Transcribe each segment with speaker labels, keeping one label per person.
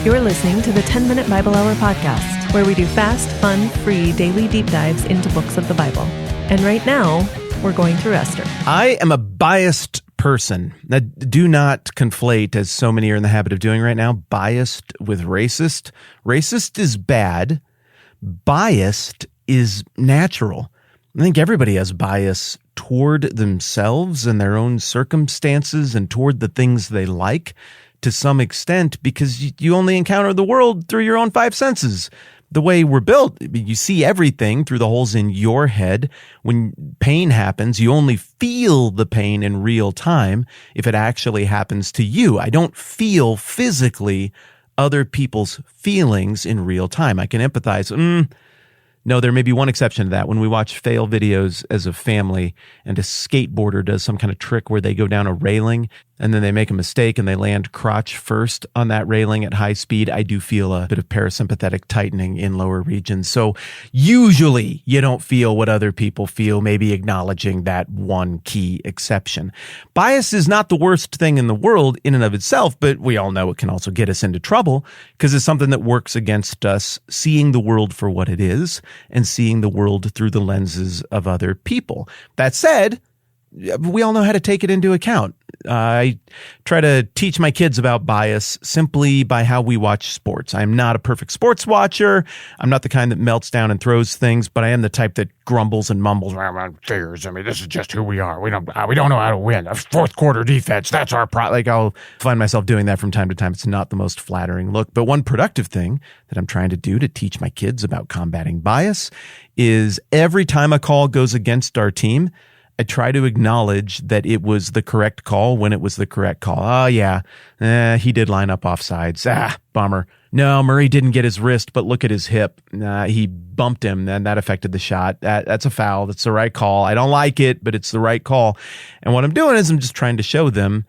Speaker 1: You're listening to the 10-Minute Bible Hour podcast, where we do fast, fun, free daily deep dives into books of the Bible. And right now, we're going through Esther.
Speaker 2: I am a biased person. Now, do not conflate, as so many are in the habit of doing right now, biased with racist. Racist is bad. Biased is natural. I think everybody has bias toward themselves and their own circumstances and toward the things they like to some extent, because you only encounter the world through your own five senses. The way we're built, you see everything through the holes in your head. When pain happens, you only feel the pain in real time if it actually happens to you. I don't feel physically other people's feelings in real time. I can empathize. No, there may be one exception to that. When we watch fail videos as a family and a skateboarder does some kind of trick where they go down a railing and then they make a mistake and they land crotch first on that railing at high speed, I do feel a bit of parasympathetic tightening in lower regions. So usually you don't feel what other people feel, maybe acknowledging that one key exception. Bias is not the worst thing in the world in and of itself, but we all know it can also get us into trouble because it's something that works against us seeing the world for what it is and seeing the world through the lenses of other people. That said, we all know how to take it into account. I try to teach my kids about bias simply by how we watch sports. I'm not a perfect sports watcher. I'm not the kind that melts down and throws things, but I am the type that grumbles and mumbles around figures. I mean, this is just who we are. We don't know how to win. A fourth quarter defense, that's our problem. Like, I'll find myself doing that from time to time. It's not the most flattering look. But one productive thing that I'm trying to do to teach my kids about combating bias is every time a call goes against our team, I try to acknowledge that it was the correct call when it was the correct call. Oh, yeah, he did line up offsides. Bummer. No, Murray didn't get his wrist, but look at his hip. He bumped him, and that affected the shot. That's a foul. That's the right call. I don't like it, but it's the right call. And what I'm doing is I'm just trying to show them,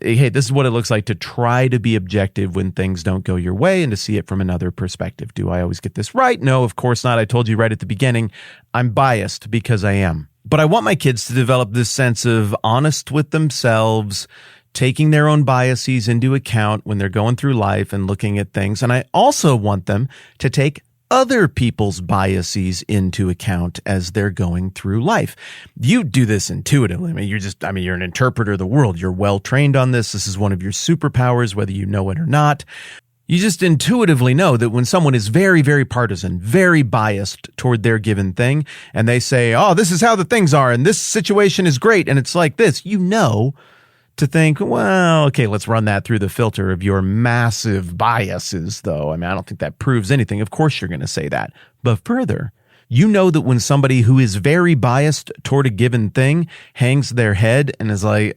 Speaker 2: hey, this is what it looks like to try to be objective when things don't go your way and to see it from another perspective. Do I always get this right? No, of course not. I told you right at the beginning, I'm biased because I am. But I want my kids to develop this sense of honest with themselves, taking their own biases into account when they're going through life and looking at things. And I also want them to take other people's biases into account as they're going through life. You do this intuitively. You're an interpreter of the world. You're well trained on this. This is one of your superpowers, whether you know it or not. You just intuitively know that when someone is very, very partisan, very biased toward their given thing, and they say, oh, this is how the things are, and this situation is great, and it's like this, you know to think, well, okay, let's run that through the filter of your massive biases, though. I don't think that proves anything. Of course you're going to say that. But further, you know that when somebody who is very biased toward a given thing hangs their head and is like,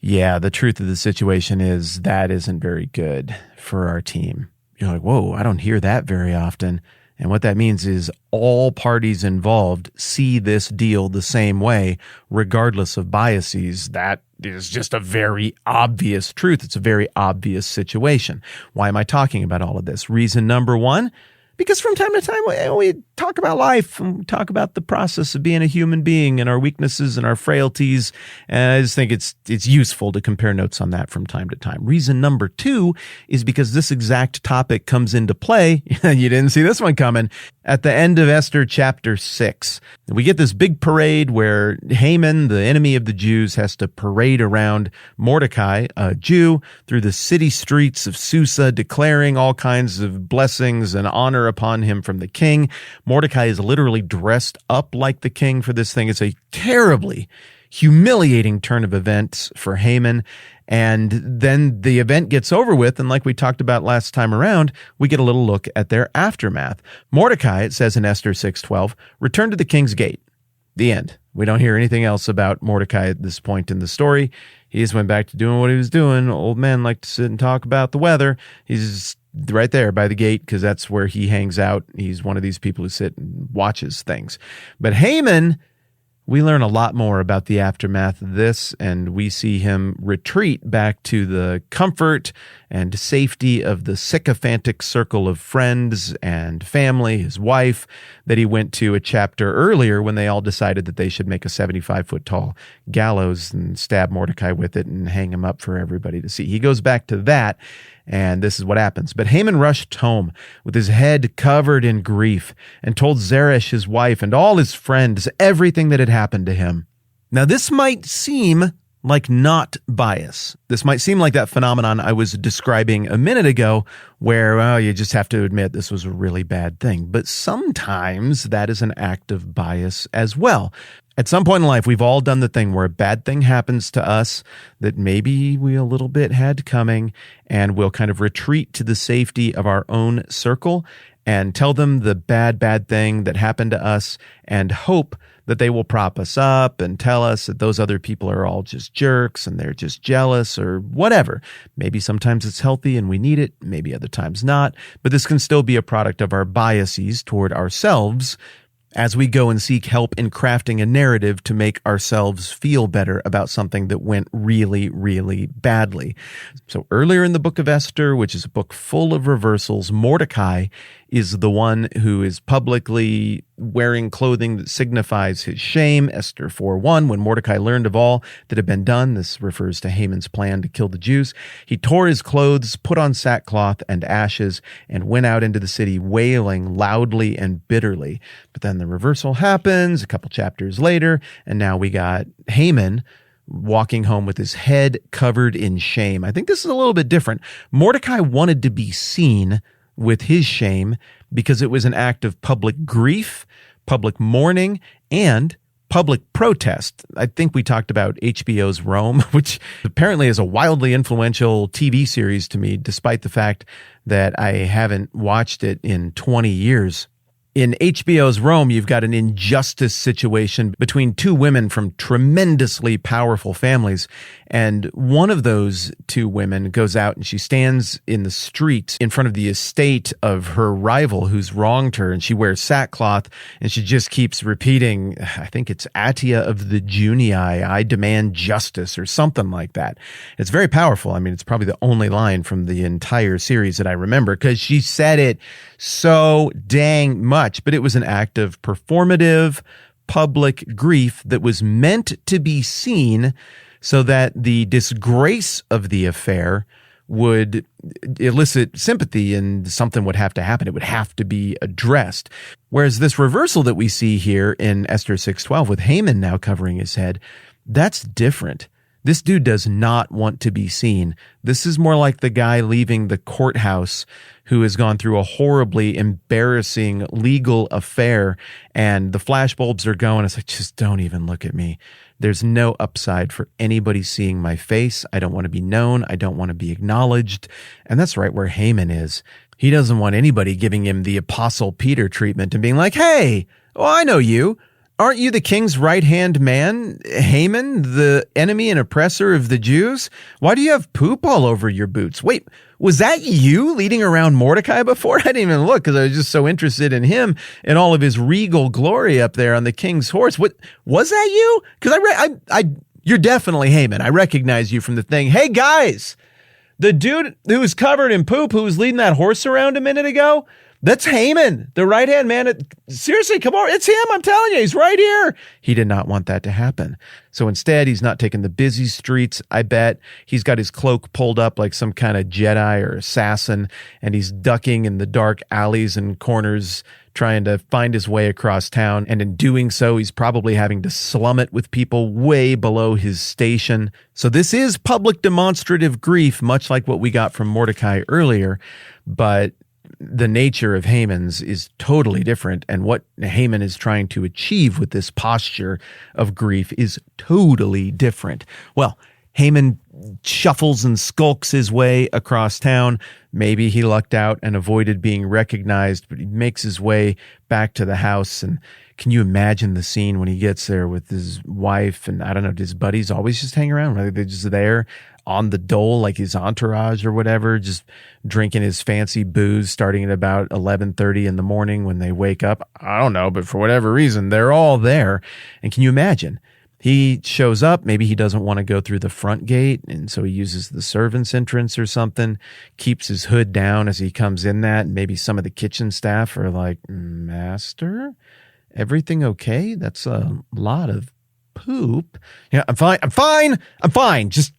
Speaker 2: yeah, the truth of the situation is that isn't very good for our team. You're like, whoa, I don't hear that very often. And what that means is all parties involved see this deal the same way, regardless of biases. That is just a very obvious truth. It's a very obvious situation. Why am I talking about all of this? Reason number one, because from time to time we talk about life and we talk about the process of being a human being and our weaknesses and our frailties. And I just think it's useful to compare notes on that from time to time. Reason number two is because this exact topic comes into play. You didn't see this one coming. At the end of Esther chapter 6, we get this big parade where Haman, the enemy of the Jews, has to parade around Mordecai, a Jew, through the city streets of Susa, declaring all kinds of blessings and honor upon him from the king. Mordecai is literally dressed up like the king for this thing. It's a terribly humiliating turn of events for Haman. And then the event gets over with, and like we talked about last time around, we get a little look at their aftermath. Mordecai, it says in Esther 6:12, returned to the king's gate. The end. We don't hear anything else about Mordecai at this point in the story. He just went back to doing what he was doing. Old men like to sit and talk about the weather. He's right there by the gate because that's where he hangs out. He's one of these people who sit and watches things. But Haman, we learn a lot more about the aftermath of this, and we see him retreat back to the comfort and safety of the sycophantic circle of friends and family, his wife, that he went to a chapter earlier when they all decided that they should make a 75-foot tall gallows and stab Mordecai with it and hang him up for everybody to see. He goes back to that, and this is what happens. But Haman rushed home with his head covered in grief and told Zeresh, his wife, and all his friends everything that had happened to him. Now, this might seem like not bias. This might seem like that phenomenon I was describing a minute ago where, well, you just have to admit this was a really bad thing. But sometimes that is an act of bias as well. At some point in life, we've all done the thing where a bad thing happens to us that maybe we a little bit had coming, and we'll kind of retreat to the safety of our own circle and tell them the bad thing that happened to us and hope that they will prop us up and tell us that those other people are all just jerks and they're just jealous or whatever. Maybe sometimes it's healthy and we need it, maybe other times not, but this can still be a product of our biases toward ourselves as we go and seek help in crafting a narrative to make ourselves feel better about something that went really, really badly. So earlier in the book of Esther, which is a book full of reversals, Mordecai is the one who is publicly wearing clothing that signifies his shame. Esther 4:1, when Mordecai learned of all that had been done, this refers to Haman's plan to kill the Jews, he tore his clothes, put on sackcloth and ashes, and went out into the city wailing loudly and bitterly. But then the reversal happens a couple chapters later, and now we got Haman walking home with his head covered in shame. I think this is a little bit different. Mordecai wanted to be seen with his shame because it was an act of public grief, public mourning, and public protest. I think we talked about HBO's Rome, which apparently is a wildly influential TV series to me, despite the fact that I haven't watched it in 20 years. In HBO's Rome, you've got an injustice situation between two women from tremendously powerful families. And one of those two women goes out and she stands in the street in front of the estate of her rival who's wronged her. And she wears sackcloth and she just keeps repeating, I think it's Atia of the Junii, I demand justice, or something like that. It's very powerful. I mean, it's probably the only line from the entire series that I remember because she said it so dang much, but it was an act of performative public grief that was meant to be seen so that the disgrace of the affair would elicit sympathy and something would have to happen. It would have to be addressed. Whereas this reversal that we see here in Esther 6:12 with Haman now covering his head, that's different. This dude does not want to be seen. This is more like the guy leaving the courthouse who has gone through a horribly embarrassing legal affair and the flashbulbs are going. It's like, just don't even look at me. There's no upside for anybody seeing my face. I don't want to be known. I don't want to be acknowledged. And that's right where Haman is. He doesn't want anybody giving him the Apostle Peter treatment and being like, hey, oh, I know you. Aren't you the king's right-hand man, Haman, the enemy and oppressor of the Jews? Why do you have poop all over your boots? Wait, was that you leading around Mordecai before? I didn't even look because I was just so interested in him and all of his regal glory up there on the king's horse. What was that you? Because you're definitely Haman. I recognize you from the thing. Hey guys, the dude who was covered in poop who was leading that horse around a minute ago. That's Haman, the right-hand man. Seriously, come on. It's him. I'm telling you, he's right here. He did not want that to happen. So instead, he's not taking the busy streets, I bet. He's got his cloak pulled up like some kind of Jedi or assassin, and he's ducking in the dark alleys and corners, trying to find his way across town. And in doing so, he's probably having to slum it with people way below his station. So this is public demonstrative grief, much like what we got from Mordecai earlier, but the nature of Haman's is totally different, and what Haman is trying to achieve with this posture of grief is totally different. Well, Haman shuffles and skulks his way across town. Maybe he lucked out and avoided being recognized, but he makes his way back to the house. And can you imagine the scene when he gets there with his wife and, I don't know, do his buddies always just hang around? Are they just there on the dole like his entourage or whatever, just drinking his fancy booze starting at about 11:30 in the morning when they wake up? I don't know, but for whatever reason, they're all there. And can you imagine? He shows up. Maybe he doesn't want to go through the front gate, and so he uses the servant's entrance or something, keeps his hood down as he comes in that, and maybe some of the kitchen staff are like, Master, everything okay? That's a lot of poop. Yeah, I'm fine. Just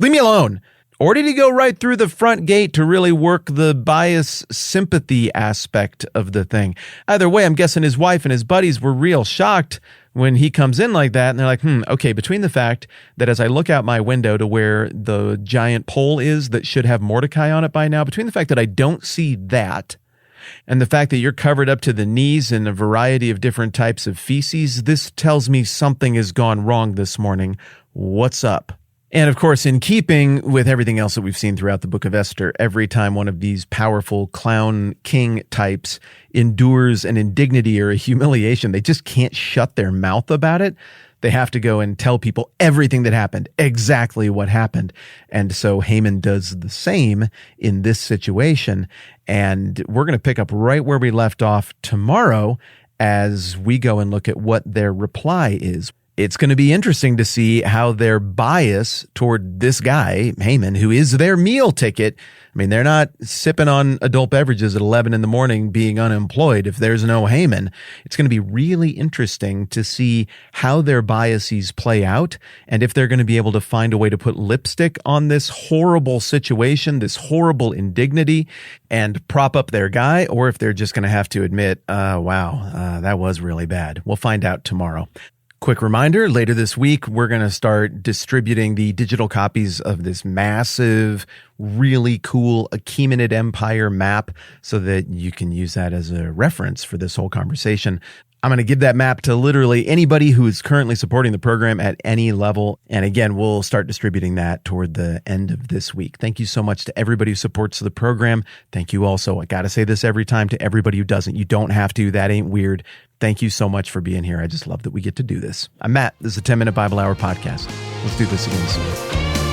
Speaker 2: leave me alone. Or did he go right through the front gate to really work the bias sympathy aspect of the thing? Either way, I'm guessing his wife and his buddies were real shocked when he comes in like that, and they're like, okay, between the fact that as I look out my window to where the giant pole is that should have Mordecai on it by now, between the fact that I don't see that and the fact that you're covered up to the knees in a variety of different types of feces, this tells me something has gone wrong this morning. What's up? And of course, in keeping with everything else that we've seen throughout the book of Esther, every time one of these powerful clown king types endures an indignity or a humiliation, they just can't shut their mouth about it. They have to go and tell people everything that happened, exactly what happened. And so Haman does the same in this situation. And we're going to pick up right where we left off tomorrow as we go and look at what their reply is. It's going to be interesting to see how their bias toward this guy, Haman, who is their meal ticket. I mean, they're not sipping on adult beverages at 11 in the morning being unemployed if there's no Haman. It's going to be really interesting to see how their biases play out and if they're going to be able to find a way to put lipstick on this horrible situation, this horrible indignity, and prop up their guy, or if they're just going to have to admit, wow, that was really bad. We'll find out tomorrow. Quick reminder, later this week, we're going to start distributing the digital copies of this massive, really cool Achaemenid Empire map so that you can use that as a reference for this whole conversation. I'm going to give that map to literally anybody who is currently supporting the program at any level. And again, we'll start distributing that toward the end of this week. Thank you so much to everybody who supports the program. Thank you also, I got to say this every time, to everybody who doesn't. You don't have to. That ain't weird. Thank you so much for being here. I just love that we get to do this. I'm Matt. This is the 10-Minute Bible Hour podcast. Let's do this again soon.